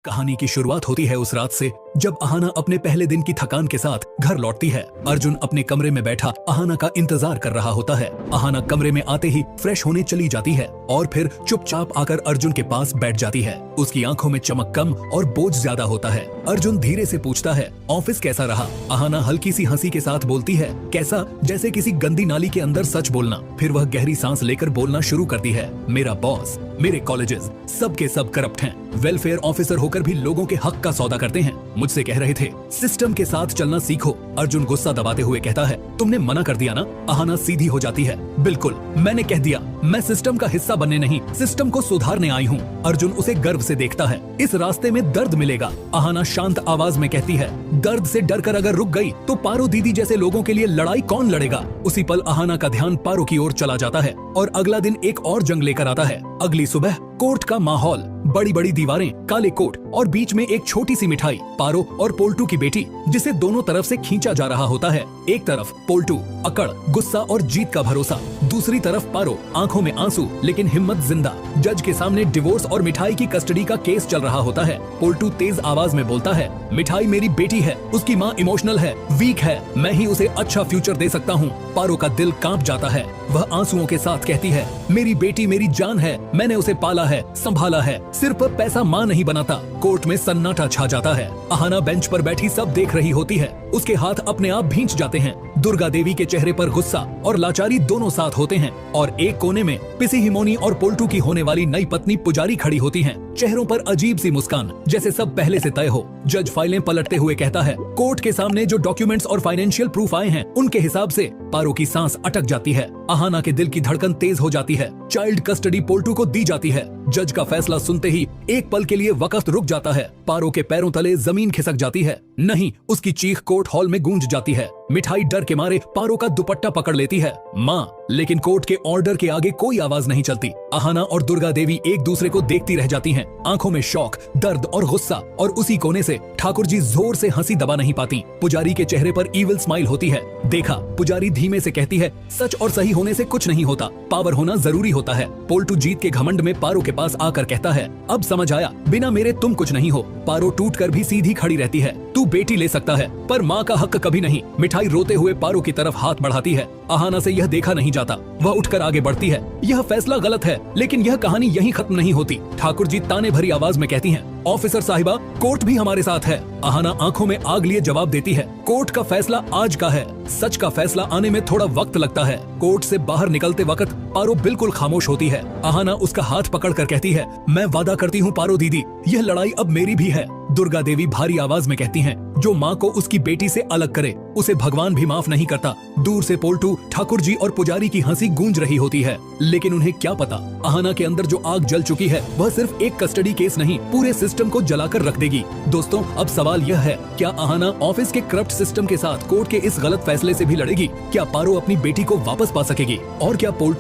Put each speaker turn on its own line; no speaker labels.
कहानी की शुरुआत होती है उस रात से जब अहाना अपने पहले दिन की थकान के साथ घर लौटती है। अर्जुन अपने कमरे में बैठा अहाना का इंतजार कर रहा होता है। अहाना कमरे में आते ही फ्रेश होने चली जाती है और फिर चुपचाप आकर अर्जुन के पास बैठ जाती है। उसकी आंखों में चमक कम और बोझ ज्यादा होता है। अर्जुन धीरे से पूछता है, ऑफिस कैसा रहा? अहाना हल्की सी हंसी के साथ बोलती है, कैसा? जैसे किसी गंदी नाली के अंदर सच बोलना। फिर वह गहरी सांस लेकर बोलना शुरू करती है, मेरा बॉस, मेरे कॉलेजेस सब के सब करप्ट हैं। वेलफेयर ऑफिसर होकर भी लोगों के हक का सौदा करते हैं। मुझसे कह रहे थे सिस्टम के साथ चलना सीखो। अर्जुन गुस्सा दबाते हुए कहता है, तुमने मना कर दिया ना? अहाना सीधी हो जाती है, बिल्कुल मैंने कह दिया, मैं सिस्टम का हिस्सा बनने नहीं, सिस्टम को सुधारने आई हूँ। अर्जुन उसे गर्व से देखता है। इस रास्ते में दर्द मिलेगा। अहाना शांत आवाज में कहती है, दर्द से डरकर अगर रुक गई तो पारो दीदी जैसे लोगों के लिए लड़ाई कौन लड़ेगा? उसी पल अहाना का ध्यान पारो की ओर चला जाता है और अगला दिन एक और जंग लेकर आता है। अगली सुबह कोर्ट का माहौल, बड़ी बड़ी दीवारें, काले कोट और बीच में एक छोटी सी मिठाई, पारो और पोल्टू की बेटी, जिसे दोनों तरफ से खींचा जा रहा होता है। एक तरफ पोल्टू, अकड़, गुस्सा और जीत का भरोसा, दूसरी तरफ पारो, आंखों में आंसू लेकिन हिम्मत जिंदा। जज के सामने डिवोर्स और मिठाई की कस्टडी का केस चल रहा होता है। पोल्टू तेज आवाज में बोलता है, मिठाई मेरी बेटी है, उसकी माँ इमोशनल है, वीक है, मैं ही उसे अच्छा फ्यूचर दे सकता हूँ। पारो का दिल कांप जाता है। वह आंसुओं के साथ कहती है, मेरी बेटी मेरी जान है, मैंने उसे पाला है, संभाला है, सिर्फ पैसा माँ नहीं बनाता। कोर्ट में सन्नाटा छा जाता है। अहाना बेंच पर बैठी सब देख रही होती है। उसके हाथ अपने आप भींच जाते हैं। दुर्गा देवी के चेहरे पर गुस्सा और लाचारी दोनों साथ होते हैं और एक कोने में पिसी हिमोनी और पोल्टू की होने वाली नई पत्नी पुजारी खड़ी होती हैं। चेहरों पर अजीब सी मुस्कान, जैसे सब पहले से तय हो। जज फाइलें पलटते हुए कहता है, कोर्ट के सामने जो डॉक्यूमेंट्स और फाइनेंशियल प्रूफ आए हैं उनके हिसाब से पारो की सांस अटक जाती है। अहाना के दिल की धड़कन तेज हो जाती है। चाइल्ड कस्टडी पोल्टू को दी जाती है। जज का फैसला सुनते ही एक पल के लिए वक्त रुक जाता है। पारो के पैरों तले जमीन खिसक जाती है। नहीं, उसकी चीख कोर्ट हॉल में गूंज जाती है। मिठाई डर के मारे पारो का दुपट्टा पकड़ लेती है, माँ, लेकिन कोर्ट के ऑर्डर के आगे कोई आवाज नहीं चलती। अहाना और दुर्गा देवी एक दूसरे को देखती रह जाती हैं, आंखों में शौक, दर्द और गुस्सा। और उसी कोने से ठाकुर जी जोर से हंसी दबा नहीं पाती। पुजारी के चेहरे पर इविल स्माइल होती है। देखा, पुजारी धीमे से कहती है, सच और सही होने से कुछ नहीं होता, पावर होना जरूरी होता है। पोल्टू जीत के घमंड में पारो के पास आकर कहता है, अब समझ आया, बिना मेरे तुम कुछ नहीं हो। पारो टूट कर भी सीधी खड़ी रहती है। तू बेटी ले सकता है पर माँ का हक कभी नहीं। मिठाई रोते हुए पारो की तरफ हाथ बढ़ाती है। अहाना से यह देखा नहीं जाता। वह उठकर आगे बढ़ती है। यह फैसला गलत है, लेकिन यह कहानी यहीं खत्म नहीं होती। ठाकुर जी ताने भरी आवाज में कहती हैं, ऑफिसर साहिबा, कोर्ट भी हमारे साथ है। अहाना आंखों में आग लिए जवाब देती है, कोर्ट का फैसला आज का है। सच का फैसला आने में थोड़ा वक्त लगता है। कोर्ट से बाहर निकलते वक्त पारो बिल्कुल खामोश होती है। अहाना उसका हाथ पकड़कर कहती है, मैं वादा करती हूँ पारो दीदी, यह लड़ाई अब मेरी भी है। दुर्गा देवी भारी आवाज में कहती हैं, जो माँ को उसकी बेटी से अलग करे उसे भगवान भी माफ नहीं करता। दूर से पोल्टू, ठाकुर जी और पुजारी की हंसी गूंज रही होती है, लेकिन उन्हें क्या पता, अहाना के अंदर जो आग जल चुकी है वह सिर्फ एक कस्टडी केस नहीं, पूरे सिस्टम को जलाकर रख देगी। दोस्तों, अब सवाल यह है, क्या अहाना ऑफिस के करप्ट सिस्टम के साथ कोर्ट के इस गलत फैसले से भी लड़ेगी? क्या पारो अपनी बेटी को वापस पा सकेगी? और क्या पोल्टू